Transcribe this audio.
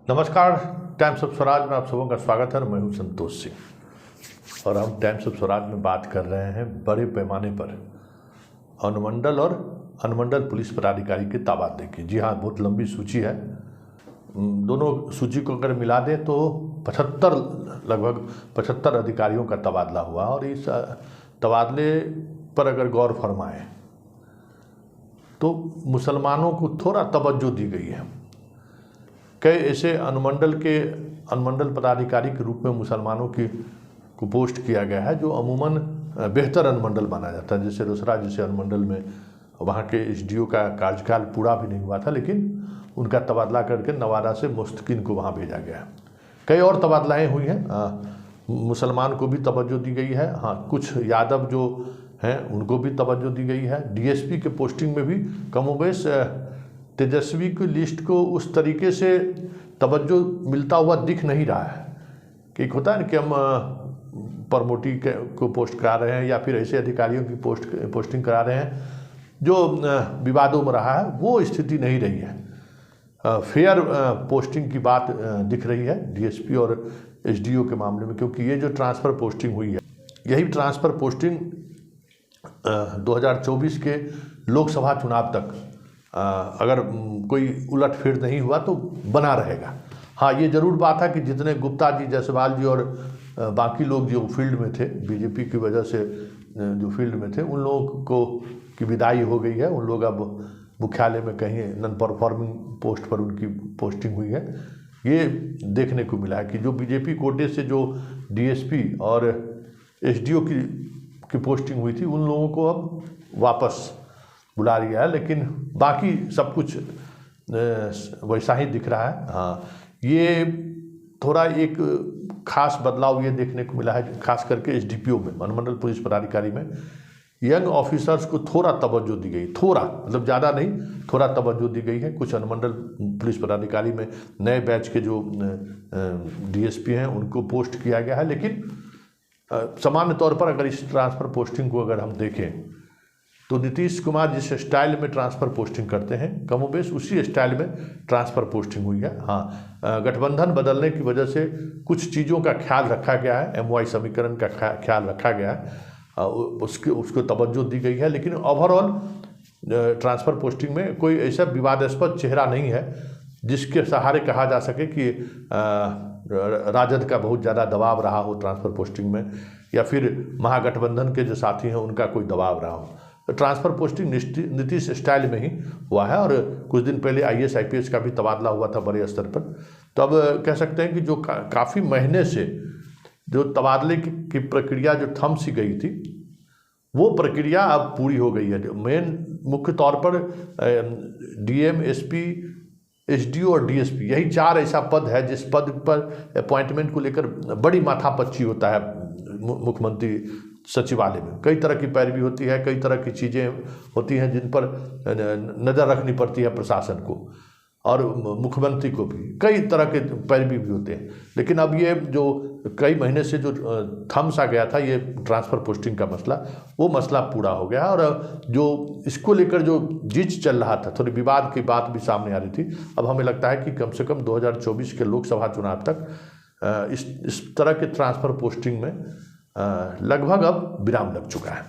नमस्कार, times of Swaraj में आप सबों का स्वागत है और मैं हूं संतोष सिंह। और हम टाइम्स ऑफ स्वराज में बात कर रहे हैं बड़े पैमाने पर अनुमंडल और अनुमंडल पुलिस पदाधिकारी के तबादले की। जी हाँ, बहुत लंबी सूची है। दोनों सूची को अगर मिला दें तो लगभग 75 अधिकारियों का तबादला हुआ। और इस तबादले पर अगर गौर फरमाएं तो मुसलमानों को थोड़ा तवज्जो दी गई है। कई ऐसे अनुमंडल पदाधिकारी के रूप में मुसलमानों को पोस्ट किया गया है जो अमूमन बेहतर अनुमंडल माना जाता है। जैसे रोसड़ा जैसे अनुमंडल में वहाँ के एसडीओ का कार्यकाल पूरा भी नहीं हुआ था, लेकिन उनका तबादला करके नवादा से मुस्तकिन को वहाँ भेजा गया। कई और तबादलाएँ हुई हैं, मुसलमान को भी तवज्जो दी गई है। हाँ, कुछ यादव जो हैं उनको भी तवज्जो दी गई है। डीएसपी के पोस्टिंग में भी कमोबेश तेजस्वी की लिस्ट को उस तरीके से तवज्जो मिलता हुआ दिख नहीं रहा है कि एक होता है ना कि हम प्रमोटी को पोस्ट करा रहे हैं या फिर ऐसे अधिकारियों की पोस्टिंग करा रहे हैं जो विवादों में रहा है। वो स्थिति नहीं रही है। फेयर पोस्टिंग की बात दिख रही है डीएसपी और एसडीओ के मामले में, क्योंकि ये जो ट्रांसफ़र पोस्टिंग हुई है, यही ट्रांसफ़र पोस्टिंग 2024 के लोकसभा चुनाव तक अगर कोई उलटफेर नहीं हुआ तो बना रहेगा। हाँ, ये ज़रूर बात है कि जितने गुप्ता जी, जायसवाल जी और बाकी लोग जो फील्ड में थे, बीजेपी की वजह से जो फील्ड में थे, उन लोगों को की विदाई हो गई है। उन लोग अब मुख्यालय में कहीं नॉन परफॉर्मिंग पोस्ट पर उनकी पोस्टिंग हुई है। ये देखने को मिला है कि जो बीजेपी कोटे से जो डीएसपी और एसडीओ की पोस्टिंग हुई थी, उन लोगों को अब वापस बुला लिया है, लेकिन बाकी सब कुछ वैसा ही दिख रहा है। हाँ, ये थोड़ा एक खास बदलाव ये देखने को मिला है, खास करके एसडीपीओ में, अनुमंडल पुलिस पदाधिकारी में यंग ऑफिसर्स को थोड़ा तवज्जो दी गई। थोड़ा मतलब ज़्यादा नहीं, थोड़ा तवज्जो दी गई है। कुछ अनुमंडल पुलिस पदाधिकारी में नए बैच के जो डीएसपी हैं उनको पोस्ट किया गया है। लेकिन सामान्य तौर पर अगर इस ट्रांसफ़र पोस्टिंग को अगर हम देखें तो नीतीश कुमार जिस स्टाइल में ट्रांसफ़र पोस्टिंग करते हैं, कमोबेश उसी स्टाइल में ट्रांसफ़र पोस्टिंग हुई है। हाँ, गठबंधन बदलने की वजह से कुछ चीज़ों का ख्याल रखा गया है, एमवाई समीकरण का ख्याल रखा गया है, उसको तवज्जो दी गई है। लेकिन ओवरऑल ट्रांसफ़र पोस्टिंग में कोई ऐसा विवादास्पद चेहरा नहीं है जिसके सहारे कहा जा सके कि राजद का बहुत ज़्यादा दबाव रहा हो ट्रांसफ़र पोस्टिंग में, या फिर महागठबंधन के जो साथी हैं उनका कोई दबाव रहा हो। तो ट्रांसफ़र पोस्टिंग नीतीश स्टाइल में ही हुआ है। और कुछ दिन पहले आईएएस आईपीएस का भी तबादला हुआ था बड़े स्तर पर। तो अब कह सकते हैं कि जो काफ़ी महीने से जो तबादले की प्रक्रिया जो थम सी गई थी, वो प्रक्रिया अब पूरी हो गई है। मुख्य तौर पर डीएम, एसपी, एसडीओ और डीएसपी, यही 4 ऐसा पद है जिस पद पर अपॉइंटमेंट को लेकर बड़ी माथापच्ची होता है मुख्यमंत्री सचिवालय में। कई तरह की पैरवी होती है, कई तरह की चीज़ें होती हैं जिन पर नज़र रखनी पड़ती है प्रशासन को, और मुख्यमंत्री को भी कई तरह के पैरवी भी होते हैं। लेकिन अब ये जो कई महीने से जो थम सा गया था ये ट्रांसफ़र पोस्टिंग का मसला, वो मसला पूरा हो गया। और जो इसको लेकर जो जिज चल रहा था, थोड़ी विवाद की बात भी सामने आ रही थी, अब हमें लगता है कि कम से कम 2024 के लोकसभा चुनाव तक इस तरह के ट्रांसफ़र पोस्टिंग में लगभग अब विराम लग चुका है।